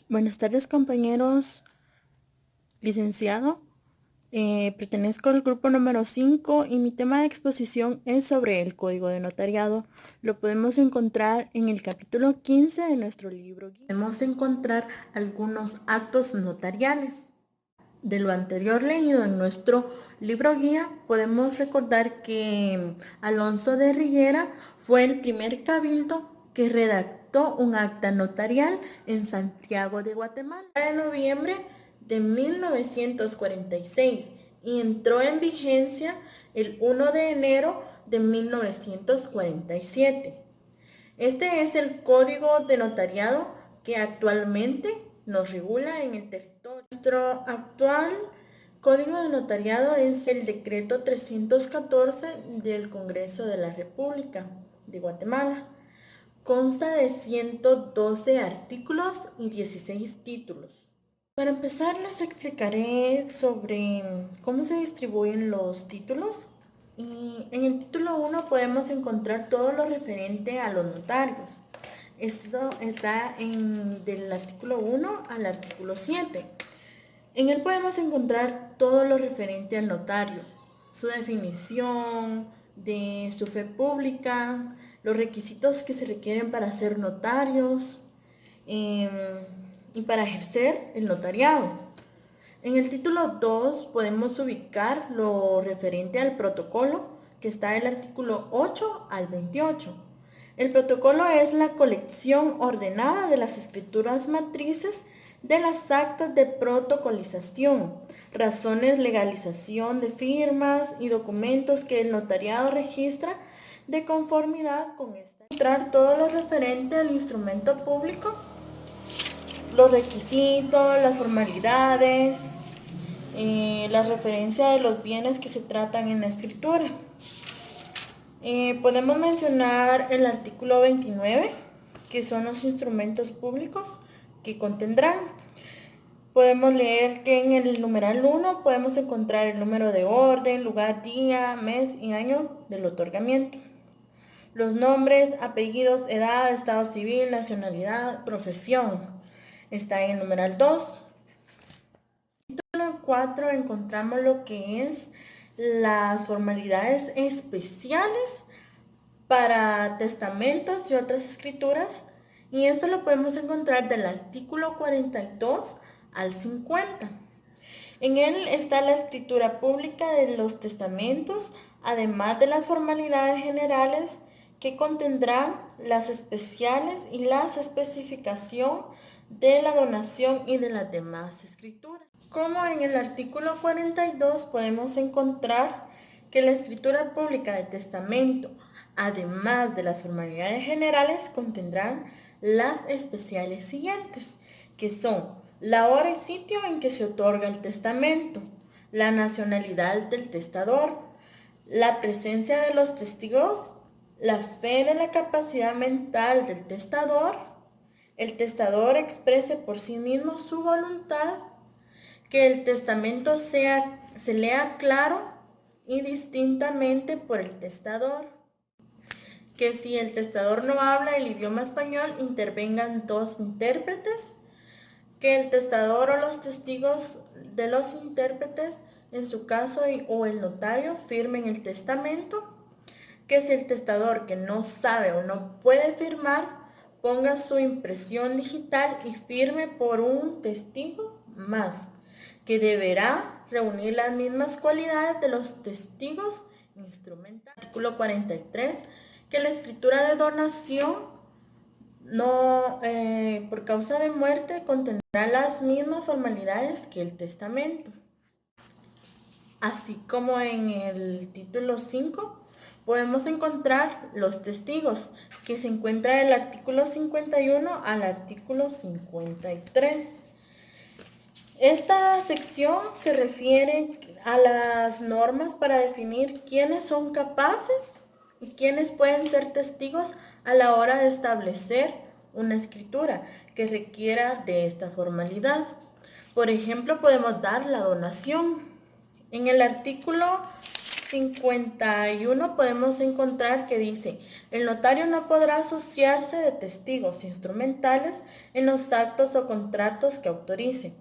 Buenas tardes, compañeros. Licenciado, pertenezco al grupo número 5 y mi tema de exposición es sobre el código de notariado. Lo podemos encontrar en el capítulo 15 de nuestro libro guía. Podemos encontrar algunos actos notariales. De lo anterior leído en nuestro libro guía, podemos recordar que Alonso de Riguera fue el primer cabildo que redactó un acta notarial en Santiago de Guatemala en noviembre de 1946 y entró en vigencia el 1 de enero de 1947. Este es el código de notariado que actualmente nos regula en el territorio. Nuestro actual código de notariado es el decreto 314 del Congreso de la República de Guatemala. Consta de 112 artículos y 16 títulos. Para empezar, les explicaré sobre cómo se distribuyen los títulos. Y en el título 1 podemos encontrar todo lo referente a los notarios. Esto está del artículo 1 al artículo 7. En él podemos encontrar todo lo referente al notario, su definición, de su fe pública, los requisitos que se requieren para ser notarios y para ejercer el notariado. En el título 2 podemos ubicar lo referente al protocolo, que está del artículo 8 al 28. El protocolo es la colección ordenada de las escrituras matrices de las actas de protocolización, razones legalización de firmas y documentos que el notariado registra de conformidad con esta. Encontrar todo lo referente al instrumento público, los requisitos, las formalidades, la referencia de los bienes que se tratan en la escritura. Podemos mencionar el artículo 29, que son los instrumentos públicos que contendrán. Podemos leer que en el numeral 1 podemos encontrar el número de orden, lugar, día, mes y año del otorgamiento. Los nombres, apellidos, edad, estado civil, nacionalidad, profesión. Está en el numeral 2. En el título 4 encontramos lo que es las formalidades especiales para testamentos y otras escrituras, y esto lo podemos encontrar del artículo 42 al 50. En él está la escritura pública de los testamentos, además de las formalidades generales que contendrán las especiales y las especificación de la donación y de las demás escrituras. Como en el artículo 42 podemos encontrar que la escritura pública de testamento, además de las formalidades generales, contendrán las especiales siguientes, que son la hora y sitio en que se otorga el testamento, la nacionalidad del testador, la presencia de los testigos, la fe de la capacidad mental del testador, el testador exprese por sí mismo su voluntad, que el testamento se lea claro y distintamente por el testador, que si el testador no habla el idioma español, intervengan dos intérpretes, que el testador o los testigos de los intérpretes, en su caso, o el notario, firmen el testamento, que si el testador que no sabe o no puede firmar, ponga su impresión digital y firme por un testigo más, que deberá reunir las mismas cualidades de los testigos instrumentales. Artículo 43, que la escritura de donación no, por causa de muerte contendrá las mismas formalidades que el testamento. Así como en el título 5 podemos encontrar los testigos, que se encuentra del artículo 51 al artículo 53. Esta sección se refiere a las normas para definir quiénes son capaces y quiénes pueden ser testigos a la hora de establecer una escritura que requiera de esta formalidad. Por ejemplo, podemos dar la donación. En el artículo 51 podemos encontrar que dice, el notario no podrá asociarse de testigos instrumentales en los actos o contratos que autorice,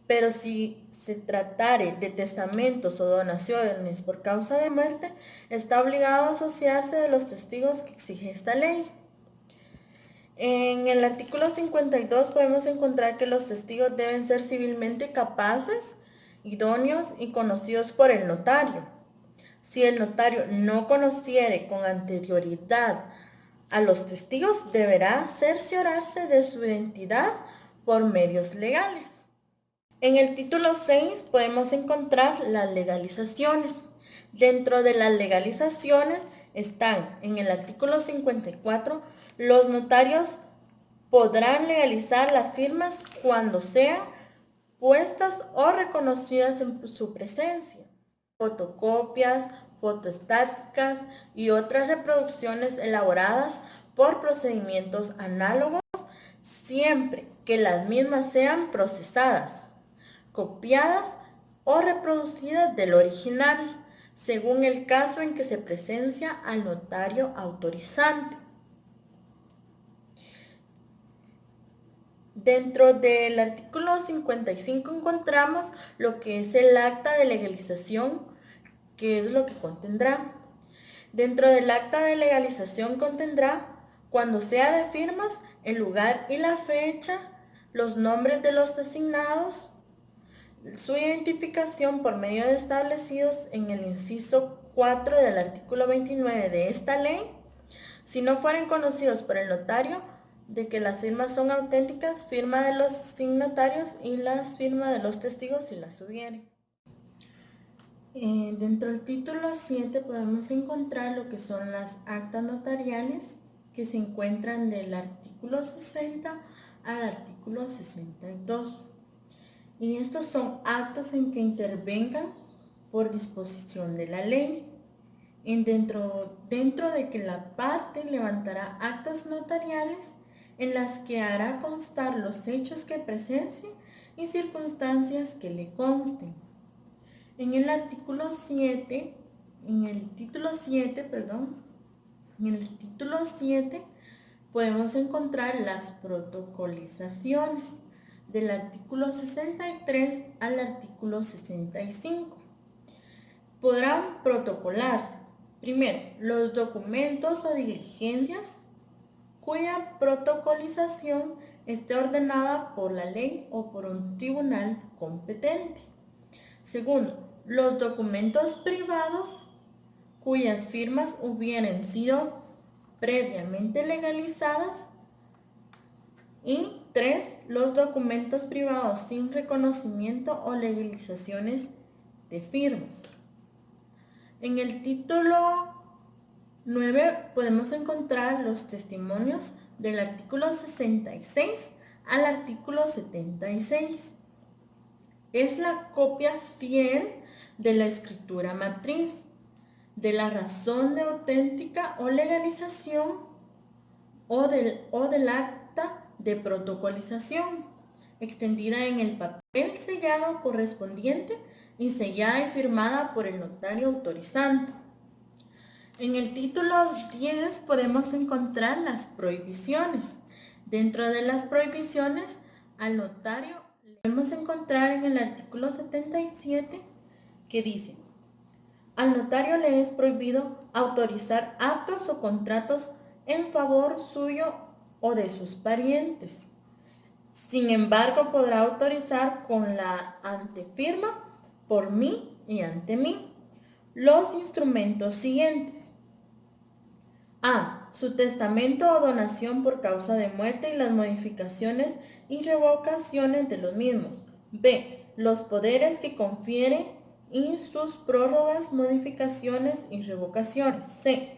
pero si se tratare de testamentos o donaciones por causa de muerte, está obligado a asociarse de los testigos que exige esta ley. En el artículo 52 podemos encontrar que los testigos deben ser civilmente capaces, idóneos y conocidos por el notario. Si el notario no conociere con anterioridad a los testigos, deberá cerciorarse de su identidad por medios legales. En el título 6 podemos encontrar las legalizaciones. Dentro de las legalizaciones están en el artículo 54, los notarios podrán legalizar las firmas cuando sean puestas o reconocidas en su presencia. Fotocopias, fotoestáticas y otras reproducciones elaboradas por procedimientos análogos, siempre que las mismas sean procesadas, copiadas o reproducidas del original, según el caso en que se presencia al notario autorizante. Dentro del artículo 55 encontramos lo que es el acta de legalización, que es lo que contendrá. Dentro del acta de legalización contendrá, cuando sea de firmas, el lugar y la fecha, los nombres de los designados, su identificación por medio de establecidos en el inciso 4 del artículo 29 de esta ley, si no fueren conocidos por el notario, de que las firmas son auténticas, firma de los signatarios y las firmas de los testigos si las hubiere. Dentro del título 7 podemos encontrar lo que son las actas notariales, que se encuentran del artículo 60 al artículo 62. Y estos son actos en que intervengan por disposición de la ley. Dentro de que la parte levantará actas notariales en las que hará constar los hechos que presencie y circunstancias que le consten. En el artículo 7, en el título 7, podemos encontrar las protocolizaciones del artículo 63 al artículo 65. Podrán protocolarse, primero, los documentos o diligencias cuya protocolización esté ordenada por la ley o por un tribunal competente. Segundo, los documentos privados cuyas firmas hubieran sido previamente legalizadas. Y 3, los documentos privados sin reconocimiento o legalizaciones de firmas. En el título 9 podemos encontrar los testimonios del artículo 66 al artículo 76. Es la copia fiel de la escritura matriz, de la razón de auténtica o legalización o del acta de protocolización, extendida en el papel sellado correspondiente y sellada y firmada por el notario autorizante. En el título 10 podemos encontrar las prohibiciones. Dentro de las prohibiciones, al notario le podemos encontrar en el artículo 77 que dice: al notario le es prohibido autorizar actos o contratos en favor suyo o de sus parientes. Sin embargo, podrá autorizar con la antefirma por mí y ante mí los instrumentos siguientes. A. Su testamento o donación por causa de muerte y las modificaciones y revocaciones de los mismos. B. Los poderes que confiere y sus prórrogas, modificaciones y revocaciones. C.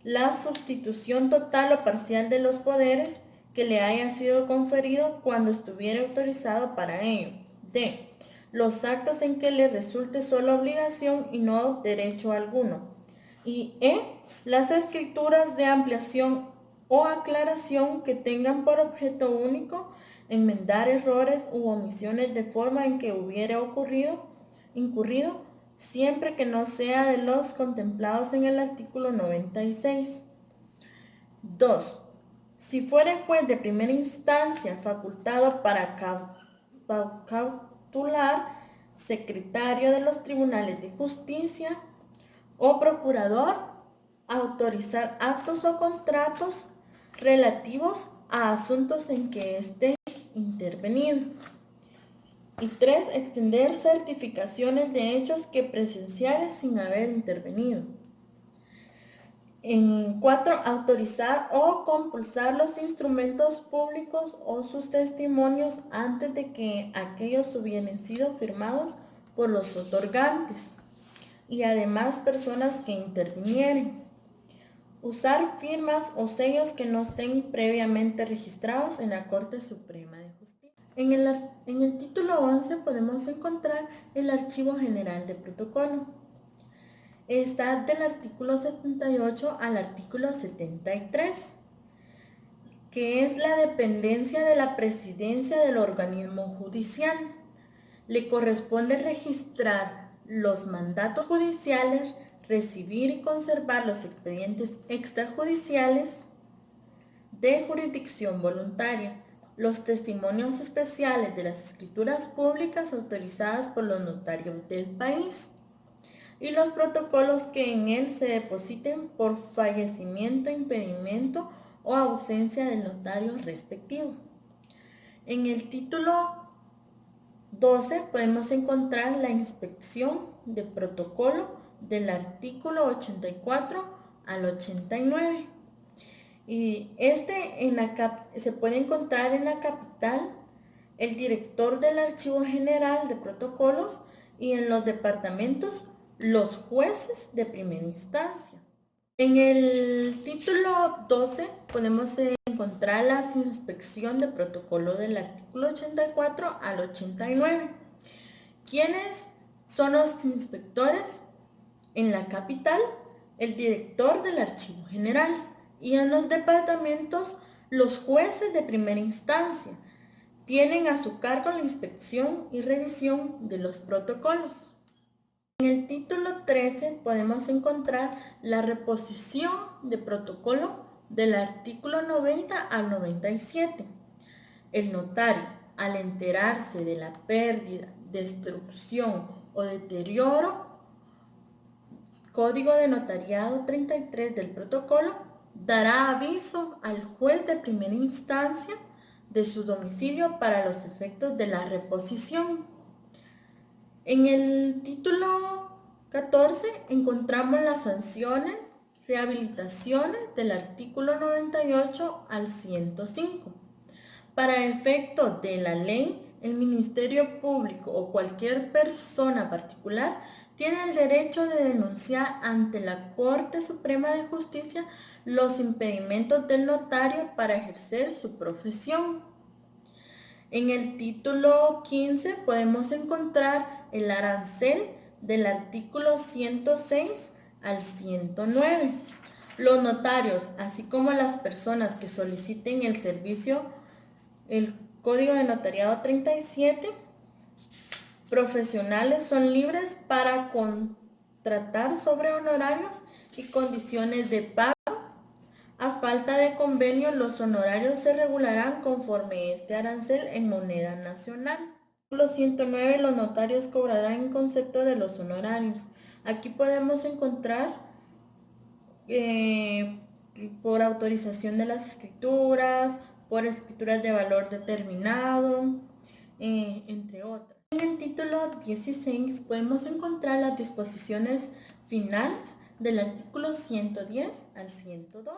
La sustitución total o parcial de los poderes que le haya sido conferido cuando estuviera autorizado para ello. D. Los actos en que le resulte solo obligación y no derecho alguno. Y E. Las escrituras de ampliación o aclaración que tengan por objeto único enmendar errores u omisiones de forma en que hubiera incurrido siempre que no sea de los contemplados en el artículo 96. 2. Si fuere juez de primera instancia facultado para cautular, secretario de los tribunales de justicia o procurador, autorizar actos o contratos relativos a asuntos en que esté intervenido. Y 3. Extender certificaciones de hechos que presenciales sin haber intervenido. En 4. Autorizar o compulsar los instrumentos públicos o sus testimonios antes de que aquellos hubieran sido firmados por los otorgantes y además personas que intervinieren. Usar firmas o sellos que no estén previamente registrados en la Corte Suprema de Justicia. En el título 11 podemos encontrar el Archivo General de Protocolo. Está del artículo 78 al artículo 73, que es la dependencia de la presidencia del organismo judicial. Le corresponde registrar los mandatos judiciales, recibir y conservar los expedientes extrajudiciales de jurisdicción voluntaria, los testimonios especiales de las escrituras públicas autorizadas por los notarios del país y los protocolos que en él se depositen por fallecimiento, impedimento o ausencia del notario respectivo. En el título 12 podemos encontrar la inspección de protocolo del artículo 84 al 89. Y se puede encontrar en la capital el director del Archivo General de Protocolos y en los departamentos los jueces de primera instancia. En el título 12 podemos encontrar la inspección de protocolo del artículo 84 al 89. ¿Quiénes son los inspectores? En la capital, el director del Archivo General, y en los departamentos, los jueces de primera instancia. Tienen a su cargo la inspección y revisión de los protocolos. En el título 13 podemos encontrar la reposición de protocolo del artículo 90 al 97. El notario, al enterarse de la pérdida, destrucción o deterioro, Código de Notariado 33 del protocolo, dará aviso al juez de primera instancia de su domicilio para los efectos de la reposición. En el título 14 encontramos las sanciones, rehabilitaciones del artículo 98 al 105. Para efecto de la ley, el Ministerio Público o cualquier persona particular tiene el derecho de denunciar ante la Corte Suprema de Justicia los impedimentos del notario para ejercer su profesión. En el título 15 podemos encontrar el arancel del artículo 106 al 109. Los notarios, así como las personas que soliciten el servicio, el Código de Notariado 37, profesionales son libres para contratar sobre honorarios y condiciones de pago. A falta de convenio, los honorarios se regularán conforme este arancel en moneda nacional. Artículo 109. Los notarios cobrarán en concepto de los honorarios. Aquí podemos encontrar por autorización de las escrituras, por escrituras de valor determinado, entre otras. En el título 16 podemos encontrar las disposiciones finales del artículo 110 al 102.